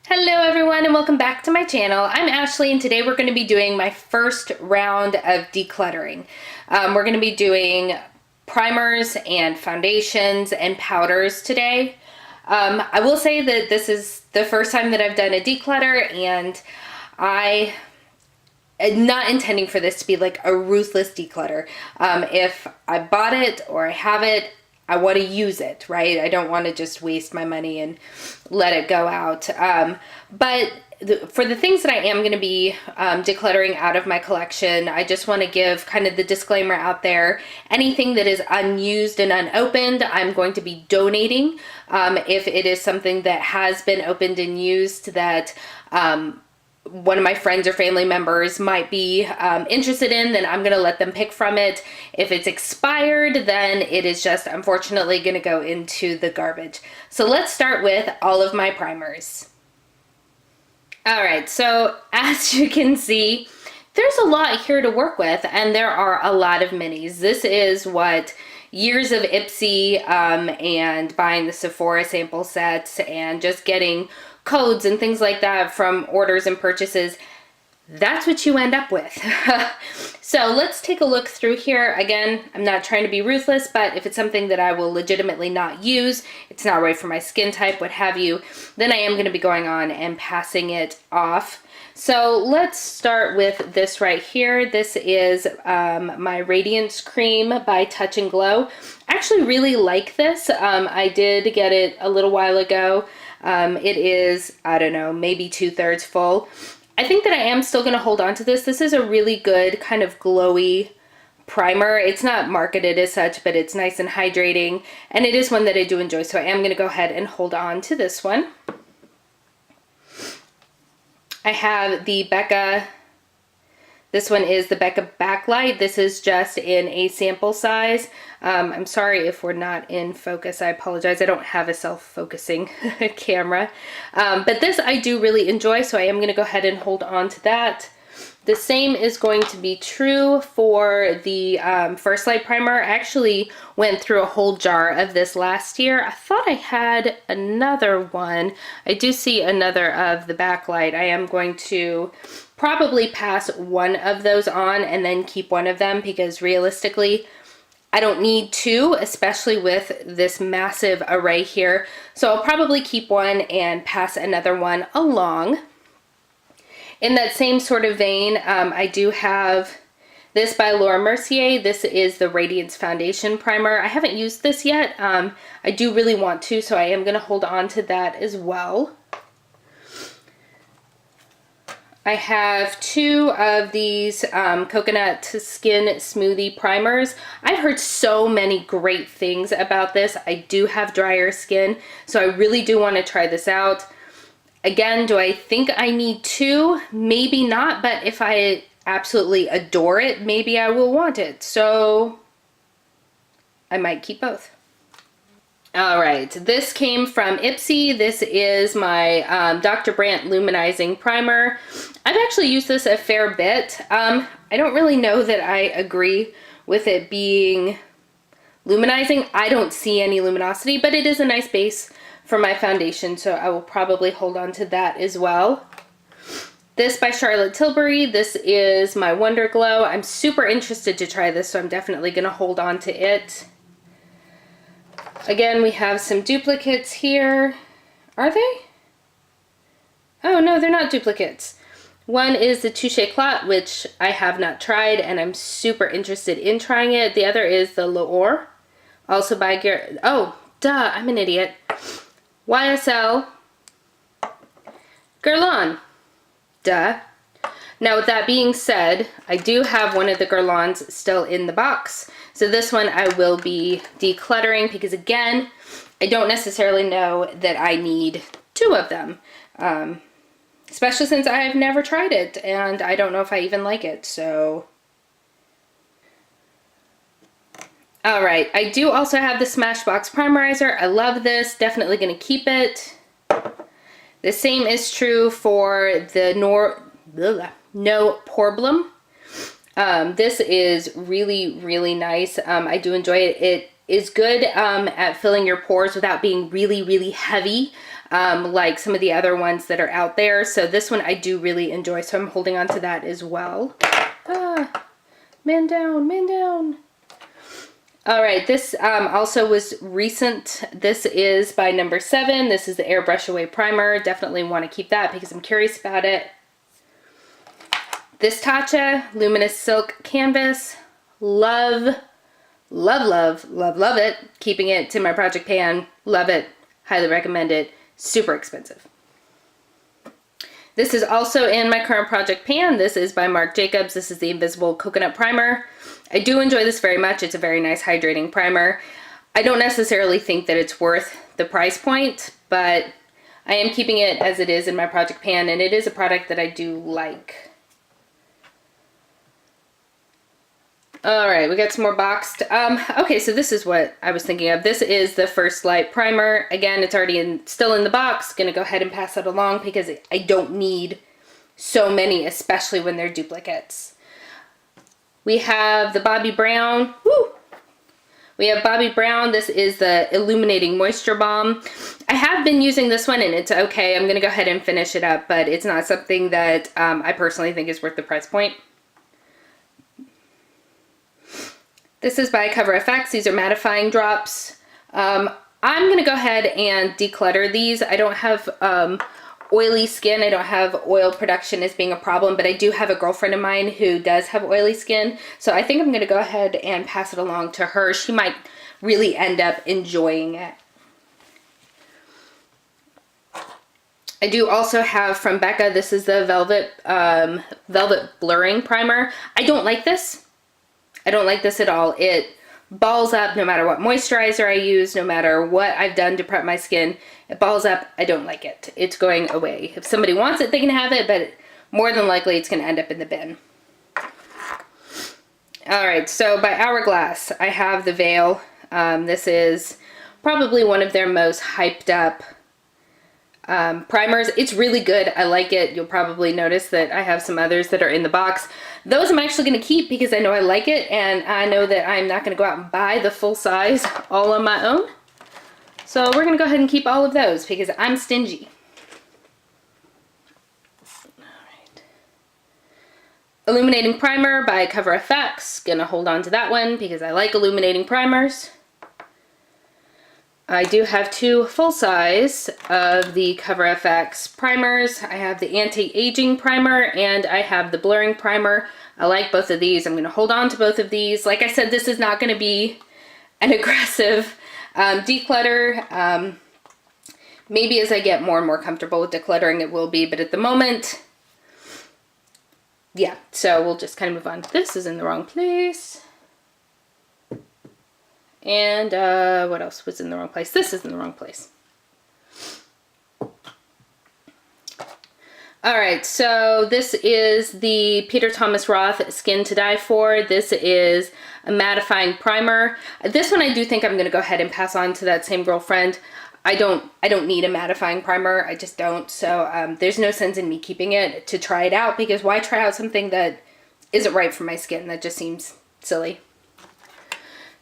Hello everyone and welcome back to my channel. I'm Ashley and today we're going to be doing my first round of decluttering. We're going to be doing primers and foundations and powders today. I will say that this is the first time that I've done a declutter, and I am not intending for this to be like a ruthless declutter. If I bought it or I have it, I want to use it, right? I don't want to just waste my money and let it go out. But for the things that I am going to be decluttering out of my collection, I just want to give kind of the disclaimer out there. Anything that is unused and unopened, I'm going to be donating. If it is something that has been opened and used that one of my friends or family members might be interested in, then I'm gonna let them pick from it. If it's expired, then it is just unfortunately gonna go into the garbage. So let's start with all of my primers. All right, so as you can see, there's a lot here to work with, and there are a lot of minis. This is what years of Ipsy and buying the Sephora sample sets and just getting codes and things like that from orders and purchases, that's what you end up with. So let's take a look through here. Again, I'm not trying to be ruthless, but if it's something that I will legitimately not use, it's not right for my skin type, what have you, then I am going to be going on and passing it off. So let's start with this right here. This is my Radiance Cream by Touch and Glow. I actually really like this. I did get it a little while ago. It is, I don't know, maybe 2/3 full. I think that I am still going to hold on to this. This is a really good kind of glowy primer. It's not marketed as such, but it's nice and hydrating, and it is one that I do enjoy, so I am going to go ahead and hold on to this one. I have the Becca, this one is the Becca Backlight. This is just in a sample size. I'm sorry if we're not in focus, I apologize. I don't have a self-focusing camera. But this I do really enjoy, so I am going to go ahead and hold on to that. The same is going to be true for the First Light Primer. I actually went through a whole jar of this last year. I thought I had another one. I do see another of the Backlight. I am going to probably pass one of those on and then keep one of them, because realistically, I don't need two, especially with this massive array here. So I'll probably keep one and pass another one along. In that same sort of vein, I do have this by Laura Mercier. This is the Radiance Foundation Primer. I haven't used this yet. I do really want to, so I am going to hold on to that as well. I have two of these coconut skin smoothie primers. I've heard so many great things about this. I do have drier skin, so I really do want to try this out. Again, do I think I need two? Maybe not, but if I absolutely adore it, maybe I will want it. So I might keep both. All right, this came from Ipsy. This is my Dr. Brandt Luminizing Primer. I've actually used this a fair bit. I don't really know that I agree with it being luminizing. I don't see any luminosity, but it is a nice base for my foundation, so I will probably hold on to that as well. This by Charlotte Tilbury. This is my Wonder Glow. I'm super interested to try this, so I'm definitely going to hold on to it. Again, we have some duplicates here. Are they? Oh no, they're not duplicates. One is the Touche Éclat, which I have not tried, and I'm super interested in trying it. The other is the L'Or, also by oh, duh, I'm an idiot. YSL Guerlain. Duh. Now, with that being said, I do have one of the Guerlains still in the box. So this one I will be decluttering because, again, I don't necessarily know that I need two of them. Especially since I have never tried it and I don't know if I even like it, so. All right, I do also have the Smashbox Primerizer. I love this, definitely gonna keep it. The same is true for the No Problem. This is really, really nice. I do enjoy it. It is good at filling your pores without being really, really heavy. like some of the other ones that are out there. So this one I do really enjoy, so I'm holding on to that as well. Ah, man down, man down. All right, this also was recent. This is by number 7. This is the Airbrush Away Primer. Definitely want to keep that because I'm curious about it. This Tatcha Luminous Silk Canvas. Love, love, love, love, love it. Keeping it to my project pan. Love it. Highly recommend it. Super expensive. This is also in my current project pan. This is by Marc Jacobs. This is the Invisible Coconut Primer. I do enjoy this very much. It's a very nice hydrating primer. I don't necessarily think that it's worth the price point, but I am keeping it as it is in my project pan, and it is a product that I do like. All right, we got some more boxed. Okay, so this is what I was thinking of. This is the First Light Primer. Again, it's already still in the box. Gonna go ahead and pass it along because I don't need so many, especially when they're duplicates. We have the Bobbi Brown. Woo! We have Bobbi Brown. This is the Illuminating Moisture Balm. I have been using this one and it's okay. I'm going to go ahead and finish it up, but it's not something that I personally think is worth the price point. This is by Cover FX. These are mattifying drops. I'm going to go ahead and declutter these. I don't have oily skin. I don't have oil production as being a problem, but I do have a girlfriend of mine who does have oily skin. So I think I'm going to go ahead and pass it along to her. She might really end up enjoying it. I do also have from Becca, this is the Velvet Blurring Primer. I don't like this. I don't like this at all. It balls up no matter what moisturizer I use, no matter what I've done to prep my skin. It balls up. I don't like it. It's going away. If somebody wants it, they can have it, but more than likely it's going to end up in the bin. All right, so by Hourglass, I have the Veil. This is probably one of their most hyped up primers. It's really good. I like it. You'll probably notice that I have some others that are in the box. Those I'm actually going to keep because I know I like it, and I know that I'm not going to go out and buy the full size all on my own. So we're going to go ahead and keep all of those because I'm stingy. All right. Illuminating Primer by Cover FX. Going to hold on to that one because I like illuminating primers. I do have 2 full size of the Cover FX primers. I have the Anti-Aging Primer and I have the Blurring Primer. I like both of these. I'm going to hold on to both of these. Like I said, this is not going to be an aggressive declutter. Maybe as I get more and more comfortable with decluttering it will be, but at the moment, yeah, so we'll just kind of move on. This is in the wrong place. And what else was in the wrong place? This is in the wrong place. All right, so this is the Peter Thomas Roth Skin to Die For. This is a mattifying primer. This one I do think I'm going to go ahead and pass on to that same girlfriend. I don't need a mattifying primer. I just don't. So there's no sense in me keeping it to try it out because why try out something that isn't right for my skin? That just seems silly.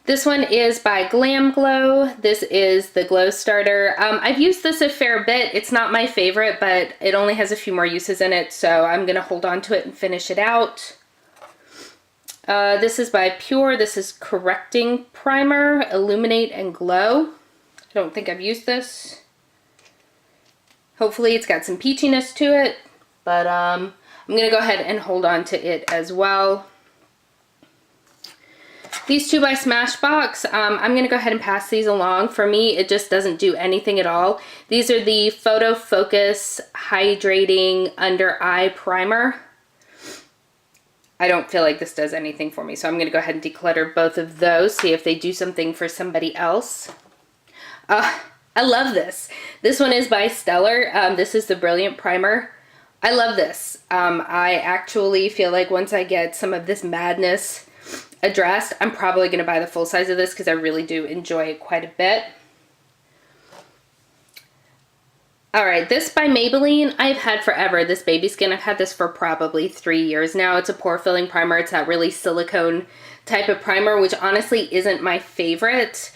This one is by Glam Glow. This is the Glow Starter. I've used this a fair bit. It's not my favorite, but it only has a few more uses in it, so I'm going to hold on to it and finish it out. This is by Pure. This is Correcting Primer, Illuminate and Glow. I don't think I've used this. Hopefully it's got some peachiness to it, but I'm going to go ahead and hold on to it as well. These 2 by Smashbox, I'm going to go ahead and pass these along. For me, it just doesn't do anything at all. These are the Photo Focus Hydrating Under Eye Primer. I don't feel like this does anything for me, so I'm going to go ahead and declutter both of those, see if they do something for somebody else. I love this. This one is by Stellar. This is the Brilliant Primer. I love this. I actually feel like once I get some of this madness addressed, I'm probably going to buy the full size of this because I really do enjoy it quite a bit. Alright, this by Maybelline, I've had forever, this Baby Skin. I've had this for probably 3 years now. It's a pore filling primer. It's that really silicone type of primer, which honestly isn't my favorite.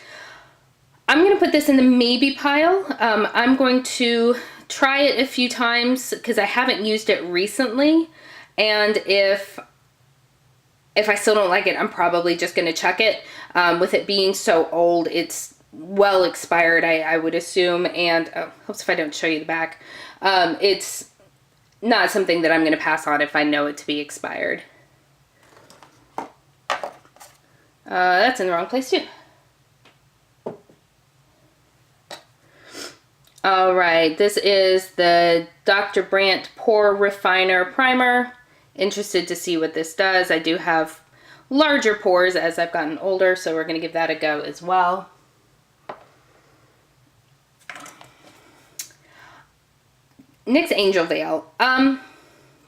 I'm going to put this in the maybe pile. I'm going to try it a few times because I haven't used it recently. And if I still don't like it, I'm probably just going to chuck it. With it being so old, it's well expired, I would assume. And hopes if I don't show you the back. It's not something that I'm going to pass on if I know it to be expired. That's in the wrong place too. All right, this is the Dr. Brandt Pore Refiner Primer. Interested to see what this does. I do have larger pores as I've gotten older, so we're going to give that a go as well. NYX Angel Veil.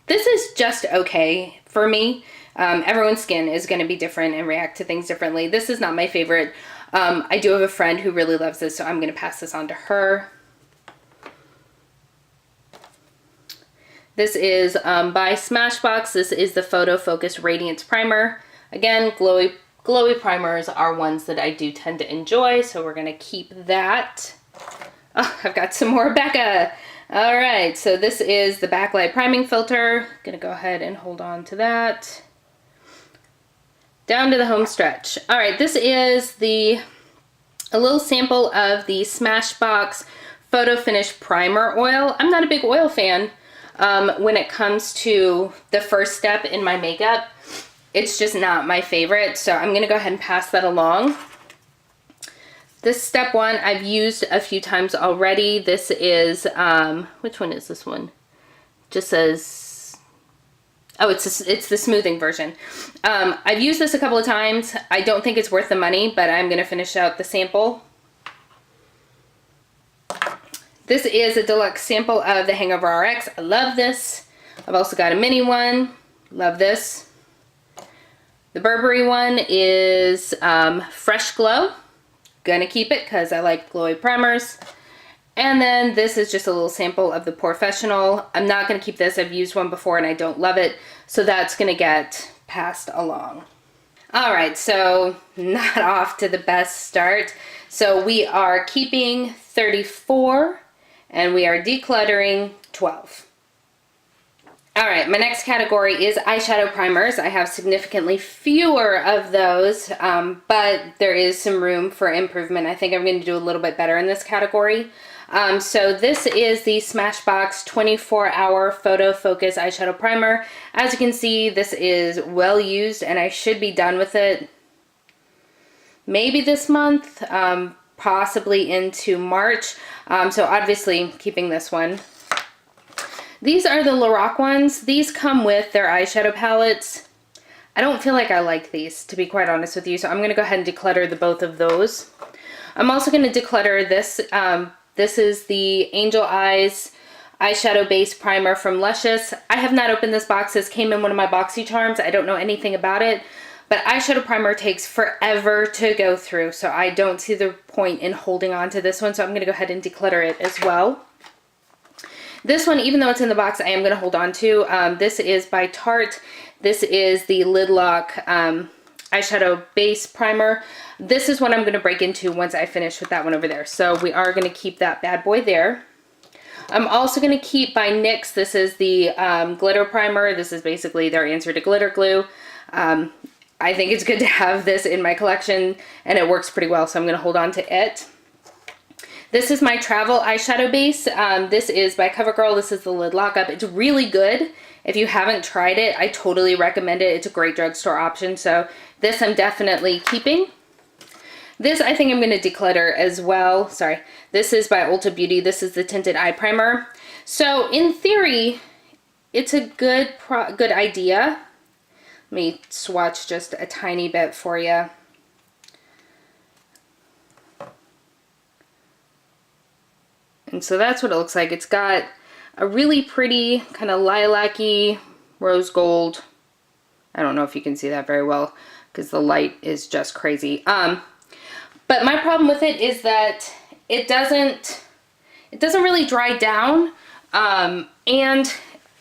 This is just okay for me. Everyone's skin is going to be different and react to things differently. This is not my favorite. I do have a friend who really loves this, so I'm going to pass this on to her. This is by Smashbox. This is the Photo Focus Radiance Primer. Again, glowy primers are ones that I do tend to enjoy, so we're going to keep that. Oh, I've got some more Becca. All right, so this is the Backlight Priming Filter. Going to go ahead and hold on to that. Down to the home stretch. All right, this is a little sample of the Smashbox Photo Finish Primer Oil. I'm not a big oil fan. When it comes to the first step in my makeup, it's just not my favorite, so I'm going to go ahead and pass that along. This step one I've used a few times already. This is, which one is this one? Just says, oh, it's the smoothing version. I've used this a couple of times. I don't think it's worth the money, but I'm going to finish out the sample. This is a deluxe sample of the Hangover RX. I love this. I've also got a mini one. Love this. The Burberry one is Fresh Glow. Gonna keep it because I like glowy primers. And then this is just a little sample of the Porefessional. I'm not gonna keep this. I've used one before and I don't love it. So that's gonna get passed along. All right, so not off to the best start. So we are keeping 34. And we are decluttering 12. All right, my next category is eyeshadow primers. I have significantly fewer of those, but there is some room for improvement. I think I'm going to do a little bit better in this category. So this is the Smashbox 24-Hour Photo Focus Eyeshadow Primer. As you can see, this is well used, and I should be done with it maybe this month. Possibly into March. So obviously keeping this one. These are the Lorac ones. These come with their eyeshadow palettes. I don't feel like I like these, to be quite honest with you, so I'm going to go ahead and declutter the both of those. I'm also going to declutter this. This is the Angel Eyes Eyeshadow Base Primer from Luscious. I have not opened this box. This came in one of my BoxyCharms. I don't know anything about it. But eyeshadow primer takes forever to go through, so I don't see the point in holding on to this one, so I'm going to go ahead and declutter it as well. This one, even though it's in the box, I am going to hold on to. This is by Tarte. This is the Lid Lock Eyeshadow Base Primer. This is what I'm going to break into once I finish with that one over there. So we are going to keep that bad boy there. I'm also going to keep by NYX. This is the Glitter Primer. This is basically their answer to glitter glue. I think it's good to have this in my collection, and it works pretty well, so I'm going to hold on to it. This is my travel eyeshadow base. This is by CoverGirl. This is the Lid Lockup. It's really good. If you haven't tried it, I totally recommend it. It's a great drugstore option, so this I'm definitely keeping. This I think I'm going to declutter as well. Sorry. This is by Ulta Beauty. This is the Tinted Eye Primer. So in theory, it's a good idea. Let me swatch just a tiny bit for you. And so that's what it looks like. It's got a really pretty kind of lilac-y rose gold. I don't know if you can see that very well because the light is just crazy. But my problem with it is that it doesn't really dry down, and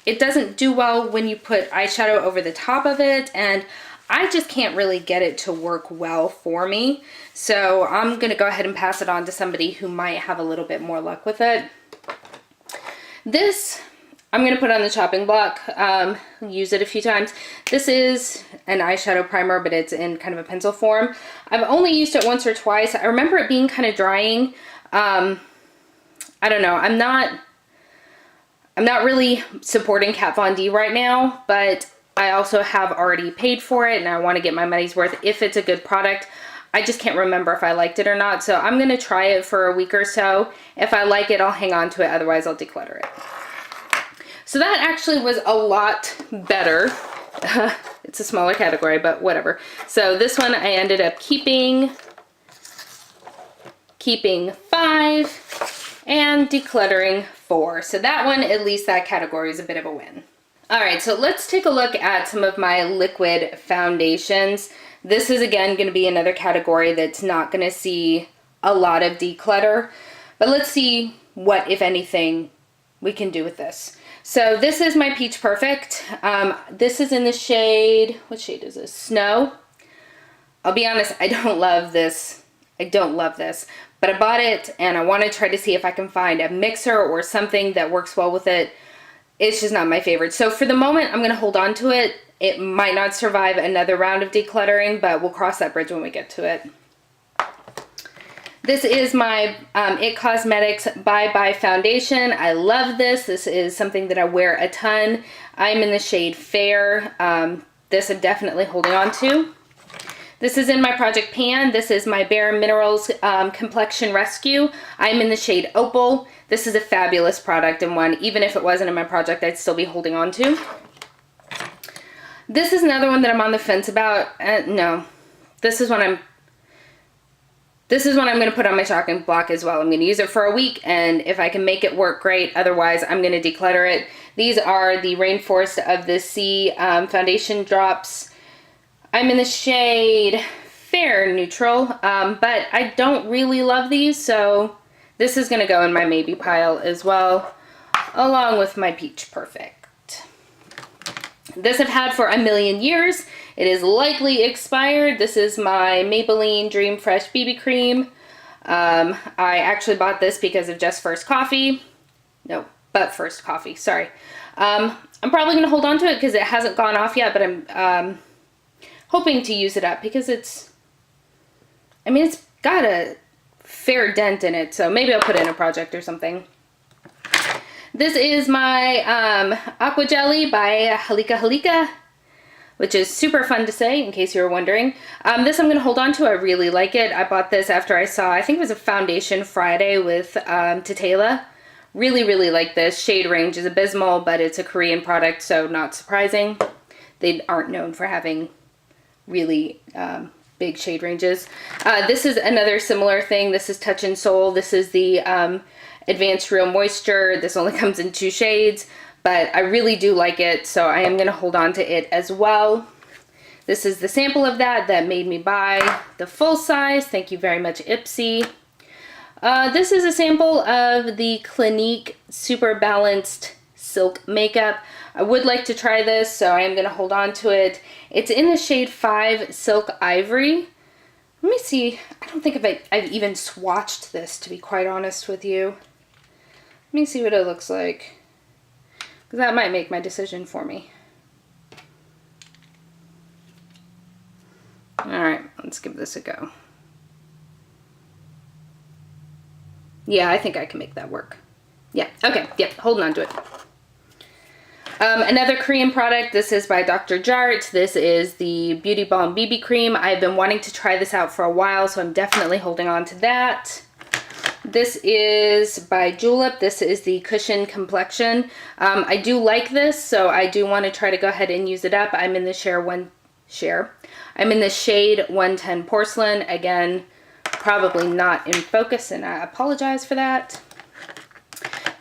it doesn't do well when you put eyeshadow over the top of it, and I just can't really get it to work well for me. So I'm going to go ahead and pass it on to somebody who might have a little bit more luck with it. This, I'm going to put on the chopping block, use it a few times. This is an eyeshadow primer, but it's in kind of a pencil form. I've only used it once or twice. I remember it being kind of drying. I don't know. I'm not really supporting Kat Von D right now, but I also have already paid for it and I want to get my money's worth if it's a good product. I just can't remember if I liked it or not, so I'm going to try it for a week or so. If I like it, I'll hang on to it, otherwise I'll declutter it. So that actually was a lot better. It's a smaller category, but whatever. So this one I ended up keeping 5 and decluttering 4. So that one, at least that category is a bit of a win. All right, so let's take a look at some of my liquid foundations. This is again going to be another category that's not going to see a lot of declutter, but let's see what, if anything, we can do with this. So this is my Peach Perfect. This is in the shade, what shade is this? Snow. I'll be honest, I don't love this. I don't love this, but I bought it and I want to try to see if I can find a mixer or something that works well with it. It's just not my favorite. So for the moment, I'm going to hold on to it. It might not survive another round of decluttering, but we'll cross that bridge when we get to it. This is my IT Cosmetics Bye Bye Foundation. I love this. This is something that I wear a ton. I'm in the shade Fair. This I'm definitely holding on to. This is in my Project Pan. This is my Bare Minerals Complexion Rescue. I'm in the shade Opal. This is a fabulous product and one, even if it wasn't in my project, I'd still be holding on to. This is another one that I'm on the fence about. No, this is one I'm going to put on my chopping block as well. I'm going to use it for a week, and if I can make it work, great. Otherwise, I'm going to declutter it. These are the Rainforest of the Sea foundation drops. I'm in the shade Fair Neutral, but I don't really love these, so this is going to go in my maybe pile as well, along with my Peach Perfect. This I've had for a million years. It is likely expired. This is my Maybelline Dream Fresh BB Cream. I actually bought this because of Just First Coffee. No, but First Coffee, sorry. I'm probably going to hold on to it because it hasn't gone off yet, but I'm hoping to use it up because it's got a fair dent in it, so maybe I'll put it in a project or something. This is my Aqua Jelly by Halika Halika, which is super fun to say, in case you were wondering. This I'm going to hold on to. I really like it. I bought this after I saw, I think it was a Foundation Friday with Tatela. Really, really like this. Shade range is abysmal, but it's a Korean product, so not surprising. They aren't known for having really big shade ranges. This is another similar thing. This is Touch and Soul. This is the Advanced Real Moisture. This only comes in 2 shades, but I really do like it, so I am going to hold on to it as well. This is the sample of that made me buy the full size. Thank you very much, Ipsy. This is a sample of the Clinique Super Balanced Silk Makeup. I would like to try this, so I am going to hold on to it. It's in the shade 5 Silk Ivory. Let me see. I don't think I've even swatched this, to be quite honest with you. Let me see what it looks like, because that might make my decision for me. Alright, let's give this a go. Yeah, I think I can make that work. Yeah, okay, yeah, holding on to it. Another Korean product, this is by Dr. Jart. This is the Beauty Balm BB Cream. I've been wanting to try this out for a while, so I'm definitely holding on to that. This is by Julep. This is the Cushion Complexion. I do like this, so I do want to try to go ahead and use it up. I'm in the I'm in the shade 110 Porcelain. Again, probably not in focus, and I apologize for that.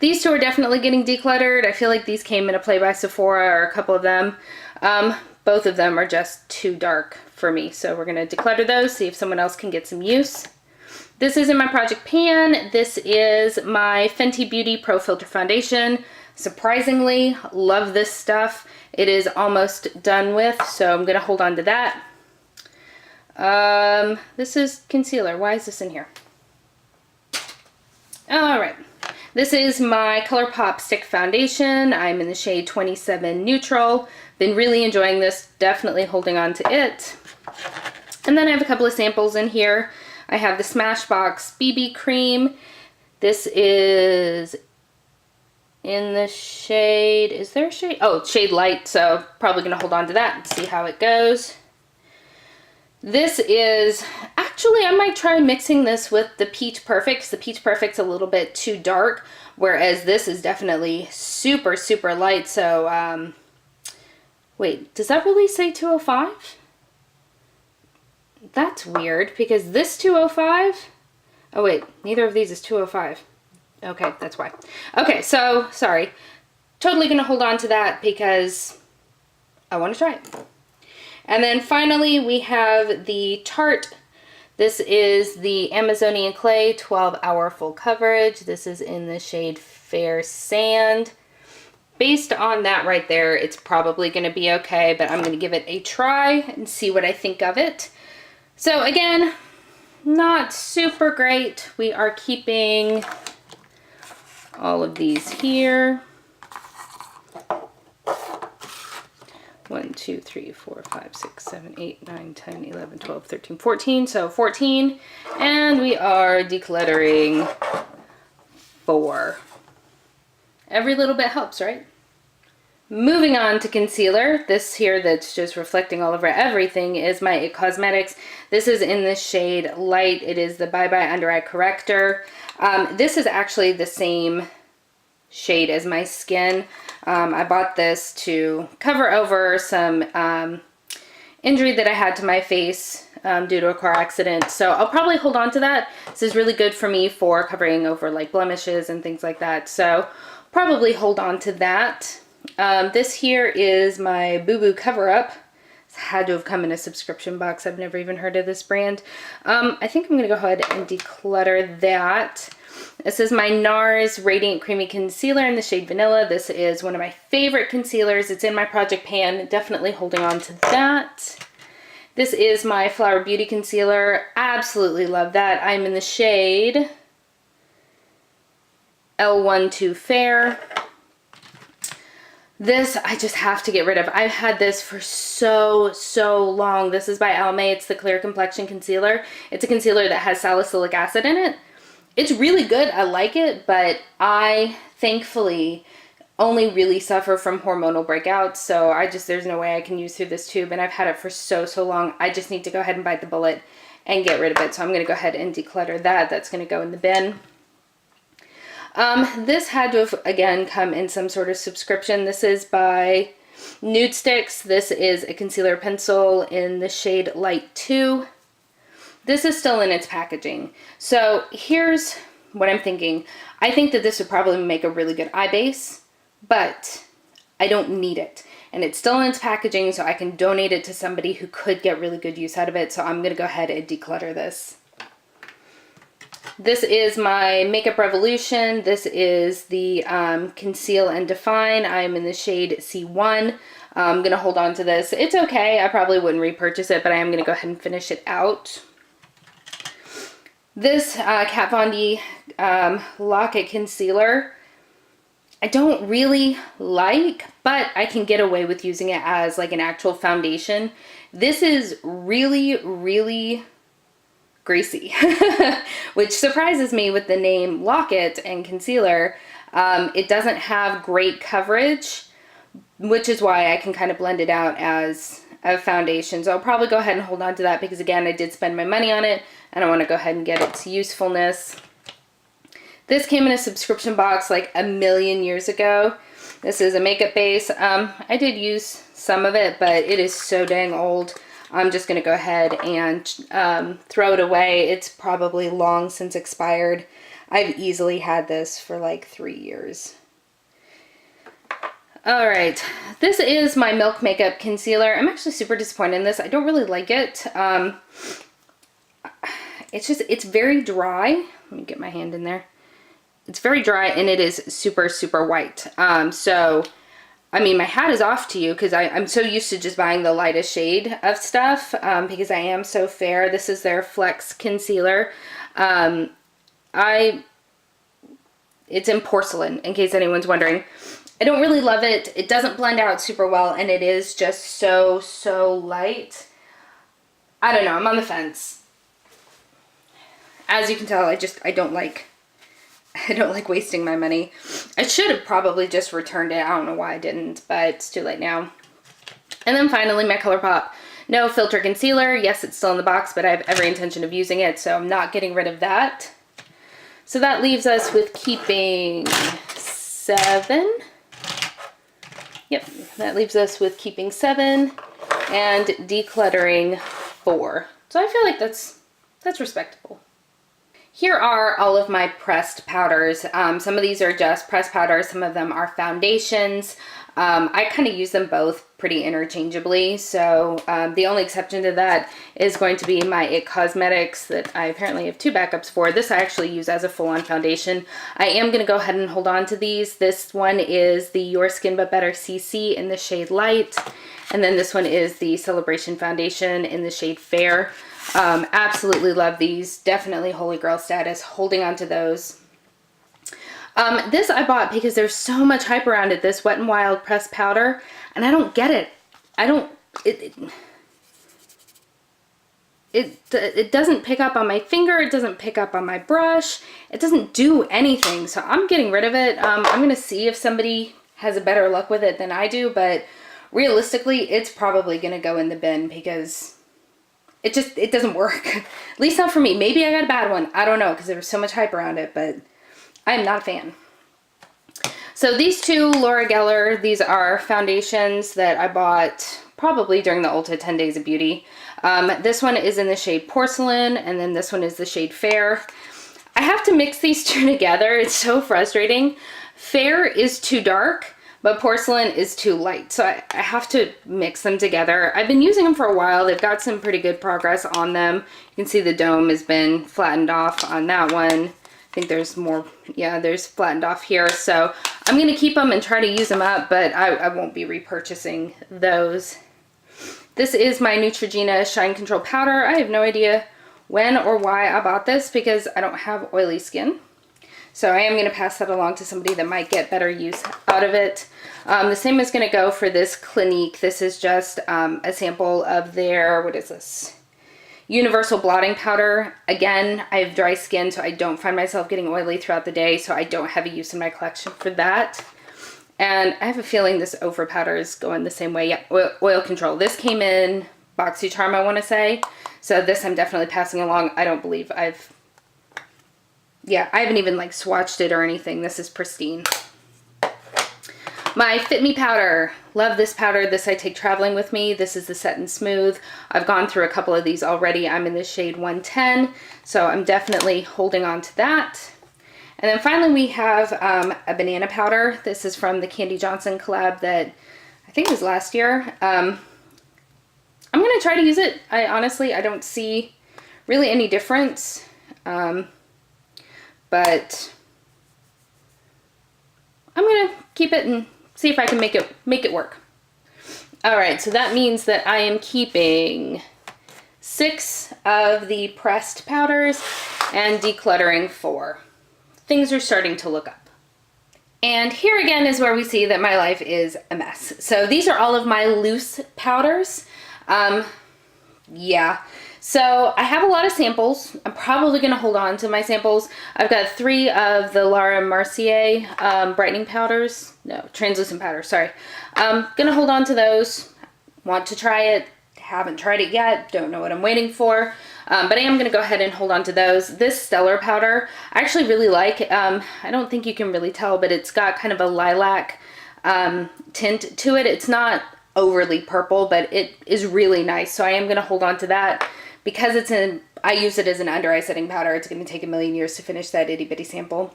These two are definitely getting decluttered. I feel like these came in a Play by Sephora, or a couple of them. Both of them are just too dark for me, so we're going to declutter those, see if someone else can get some use. This is in my Project Pan. This is my Fenty Beauty Pro Filter Foundation. Surprisingly, love this stuff. It is almost done with, so I'm gonna hold on to that. This is concealer. Why is this in here? All right. This is my ColourPop Stick Foundation. I'm in the shade 27 Neutral. Been really enjoying this, definitely holding on to it. And then I have a couple of samples in here. I have the Smashbox BB Cream. This is in the shade, is there a shade? Oh, shade light, so probably gonna hold on to that and see how it goes. This is, actually I might try mixing this with the Peach Perfect, 'cause the Peach Perfect's a little bit too dark, whereas this is definitely super, super light. So, wait, does that really say 205? That's weird, because this 205, oh wait, neither of these is 205. Okay, that's why. Okay, so, sorry. Totally gonna hold on to that because I wanna try it. And then finally, we have the Tarte. This is the Amazonian Clay 12-hour full coverage. This is in the shade Fair Sand. Based on that right there, it's probably gonna be okay, but I'm gonna give it a try and see what I think of it. So again, not super great. We are keeping all of these here. 1, 2, 3, 4, 5, 6, 7, 8, 9, 10, 11, 12, 13, 14. So 14. And we are decluttering 4. Every little bit helps, right? Moving on to concealer. This here that's just reflecting all over everything is my IT Cosmetics. This is in the shade Light. It is the Bye Bye Under Eye Corrector. This is actually the same shade as my skin. I bought this to cover over some injury that I had to my face due to a car accident. So I'll probably hold on to that. This is really good for me for covering over like blemishes and things like that. So probably hold on to that. This here is my Boo Boo Cover Up. It's had to have come in a subscription box. I've never even heard of this brand. I think I'm going to go ahead and declutter that. This is my NARS Radiant Creamy Concealer in the shade Vanilla. This is one of my favorite concealers. It's in my project pan. Definitely holding on to that. This is my Flower Beauty Concealer. Absolutely love that. I'm in the shade L12 Fair. This I just have to get rid of. I've had this for so long. This is by Almay. It's the Clear Complexion Concealer. It's a concealer that has salicylic acid in it. It's really good. I like it, but I thankfully only really suffer from hormonal breakouts. So there's no way I can use through this tube, and I've had it for so long. I just need to go ahead and bite the bullet and get rid of it. So I'm going to go ahead and declutter that. That's going to go in the bin. This had to have, again, come in some sort of subscription. This is by Nude Sticks. This is a concealer pencil in the shade Light 2. This is still in its packaging. So here's what I'm thinking. I think that this would probably make a really good eye base, but I don't need it. And it's still in its packaging, so I can donate it to somebody who could get really good use out of it. So I'm going to go ahead and declutter this. This is my Makeup Revolution. This is the Conceal and Define. I'm in the shade C1. I'm going to hold on to this. It's okay. I probably wouldn't repurchase it, but I am going to go ahead and finish it out. This Kat Von D Lock-It Concealer, I don't really like, but I can get away with using it as like an actual foundation. This is really greasy, which surprises me with the name Lock-It and concealer. It doesn't have great coverage, which is why I can kind of blend it out as a foundation. So I'll probably go ahead and hold on to that because, again, I did spend my money on it and I want to go ahead and get its usefulness. This came in a subscription box like a million years ago. This is a makeup base. I did use some of it, but it is so dang old. I'm just going to go ahead and throw it away. It's probably long since expired. I've easily had this for like 3 years. Alright, this is my Milk Makeup Concealer. I'm actually super disappointed in this. I don't really like it. It's very dry. Let me get my hand in there. it's very dry and it is super, super white. So, I mean, my hat is off to you because I'm so used to just buying the lightest shade of stuff because I am so fair. This is their Flex Concealer. It's in porcelain, in case anyone's wondering. I don't really love it. It doesn't blend out super well, and it is just so, so light. I don't know. I'm on the fence. As you can tell, I don't like wasting my money. I should have probably just returned it. I don't know why I didn't, but it's too late now. And then finally, my ColourPop No Filter Concealer. Yes, it's still in the box, but I have every intention of using it, so I'm not getting rid of that. So that leaves us with keeping 7. Yep, that leaves us with keeping 7 and decluttering 4. So I feel like that's respectable. Here are all of my pressed powders. Some of these are just pressed powders, some of them are foundations. I kind of use them both pretty interchangeably, so the only exception to that is going to be my IT Cosmetics that I apparently have 2 backups for. This I actually use as a full-on foundation. I am going to go ahead and hold on to these. This one is the Your Skin But Better CC in the shade Light, and then this one is the Celebration Foundation in the shade Fair. Absolutely love these. Definitely holy grail status. Holding on to those. This I bought because there's so much hype around it, this Wet n Wild pressed powder, and I don't get it. It doesn't pick up on my finger, it doesn't pick up on my brush, it doesn't do anything, so I'm getting rid of it. I'm going to see if somebody has a better luck with it than I do, but realistically, it's probably going to go in the bin because it doesn't work. At least not for me. Maybe I got a bad one. I don't know because there was so much hype around it, but I'm not a fan. So these 2 Laura Geller, these are foundations that I bought probably during the Ulta 10 Days of Beauty. This one is in the shade Porcelain, and then this one is the shade Fair. I have to mix these 2 together. It's so frustrating. Fair is too dark, but Porcelain is too light. So I have to mix them together. I've been using them for a while. They've got some pretty good progress on them. You can see the dome has been flattened off on that one. I think there's more, yeah, there's flattened off here. So I'm going to keep them and try to use them up, but I won't be repurchasing those. This is my Neutrogena Shine Control Powder. I have no idea when or why I bought this because I don't have oily skin. So I am going to pass that along to somebody that might get better use out of it. The same is going to go for this Clinique. This is just a sample of their, what is this? Universal Blotting Powder. Again, I have dry skin, so I don't find myself getting oily throughout the day, so I don't have a use in my collection for that. And I have a feeling this Ofra powder is going the same way. Yeah, oil Control. This came in BoxyCharm, I want to say. So this I'm definitely passing along. I don't believe I haven't even like swatched it or anything. This is pristine. My Fit Me powder. Love this powder. This I take traveling with me. This is the Set and Smooth. I've gone through a couple of these already. I'm in the shade 110, so I'm definitely holding on to that. And then finally we have a banana powder. This is from the Candy Johnson collab that I think was last year. I'm going to try to use it. I don't see really any difference. But I'm going to keep it and see if I can make it work. All right, so that means that I am keeping 6 of the pressed powders and decluttering 4. Things are starting to look up. And here again is where we see that my life is a mess. So these are all of my loose powders. Yeah. So I have a lot of samples. I'm probably going to hold on to my samples. I've got 3 of the Laura Mercier brightening powders. No, translucent powder, sorry. I'm going to hold on to those. Want to try it. Haven't tried it yet. Don't know what I'm waiting for. But I am going to go ahead and hold on to those. This Stellar powder, I actually really like. I don't think you can really tell, but it's got kind of a lilac tint to it. It's not overly purple, but it is really nice. So I am going to hold on to that. Because I use it as an under eye setting powder, it's going to take a million years to finish that itty bitty sample.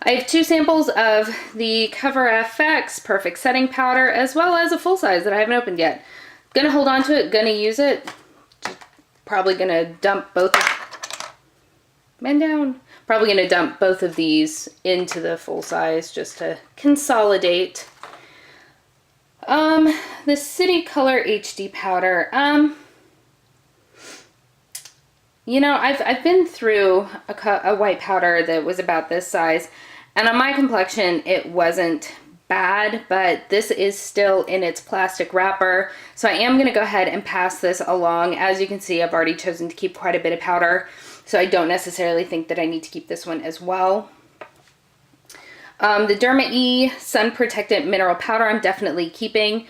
I have 2 samples of the Cover FX Perfect Setting Powder, as well as a full size that I haven't opened yet. Gonna hold on to it, gonna use it. Probably gonna dump both. Man down. Probably going to dump both of these into the full size just to consolidate. The City Color HD powder. You know, I've been through a white powder that was about this size, and on my complexion it wasn't bad, but this is still in its plastic wrapper, so I am going to go ahead and pass this along. As you can see, I've already chosen to keep quite a bit of powder, so I don't necessarily think that I need to keep this one as well. The Derma E Sun Protectant Mineral Powder I'm definitely keeping.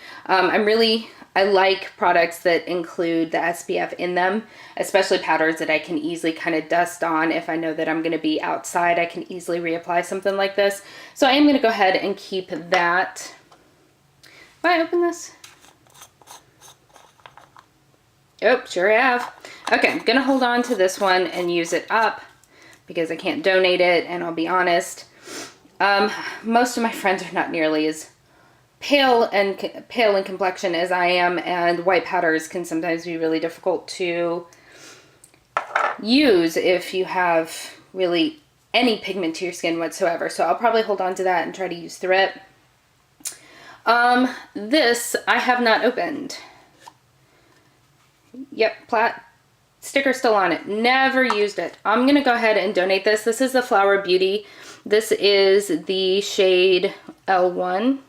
I like products that include the SPF in them, especially powders that I can easily kind of dust on. If I know that I'm going to be outside, I can easily reapply something like this. So I am going to go ahead and keep that. If I open this? Oh, sure I have. Okay, I'm going to hold on to this one and use it up because I can't donate it, and I'll be honest. Most of my friends are not nearly as pale in complexion as I am, and white powders can sometimes be really difficult to use if you have really any pigment to your skin whatsoever. So I'll probably hold on to that and try to use through it. This I have not opened. Yep, sticker still on it. Never used it. I'm gonna go ahead and donate this. This is the Flower Beauty. This is the shade L1.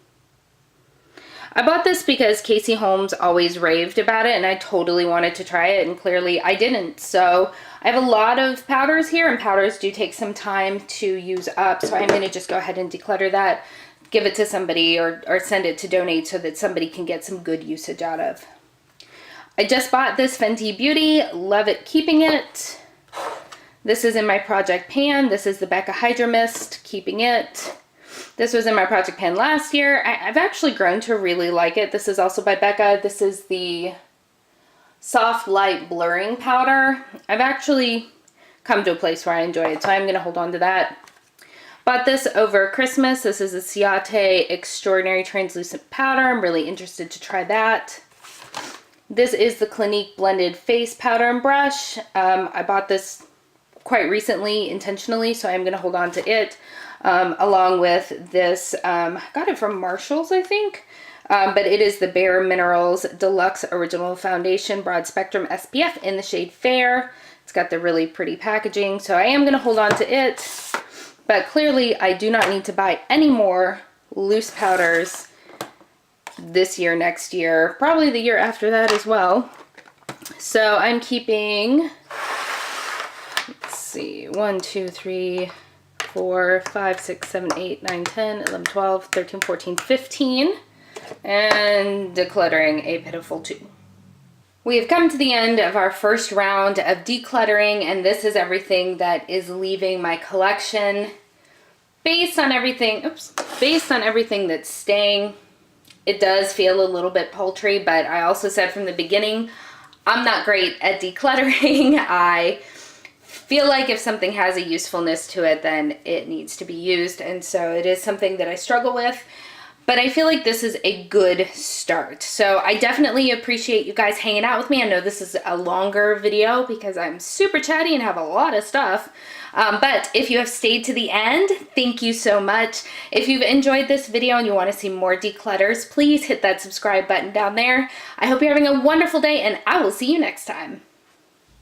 I bought this because Casey Holmes always raved about it, and I totally wanted to try it, and clearly I didn't. So I have a lot of powders here, and powders do take some time to use up, so I'm going to just go ahead and declutter that, give it to somebody, or send it to donate so that somebody can get some good usage out of. I just bought this Fenty Beauty. Love it keeping it. This is in my Project Pan. This is the Becca Hydra Mist, keeping it. This was in my Project Pan last year. I've actually grown to really like it. This is also by Becca. This is the Soft Light Blurring Powder. I've actually come to a place where I enjoy it, so I'm going to hold on to that. Bought this over Christmas. This is a Ciate Extraordinary Translucent Powder. I'm really interested to try that. This is the Clinique Blended Face Powder and Brush. I bought this quite recently intentionally, so I'm going to hold on to it. Along with this, got it from Marshall's, I think, but it is the Bare Minerals Deluxe Original Foundation Broad Spectrum SPF in the shade Fair. It's got the really pretty packaging, so I am going to hold on to it, but clearly I do not need to buy any more loose powders this year, next year, probably the year after that as well. So I'm keeping, let's see, 1, 2, 3, 4, 5, 6, 7, 8, 9, 10, 11, 12, 13, 14, 15, and decluttering a pitiful 2. We have come to the end of our first round of decluttering, and this is everything that is leaving my collection. Based on everything that's staying, it does feel a little bit paltry, but I also said from the beginning, I'm not great at decluttering. I feel like if something has a usefulness to it, then it needs to be used, and so it is something that I struggle with, but I feel like this is a good start. So I definitely appreciate you guys hanging out with me. I know this is a longer video because I'm super chatty and have a lot of stuff, but if you have stayed to the end, thank you so much. If you've enjoyed this video and you want to see more declutters, please hit that subscribe button down there. I hope you're having a wonderful day, and I will see you next time.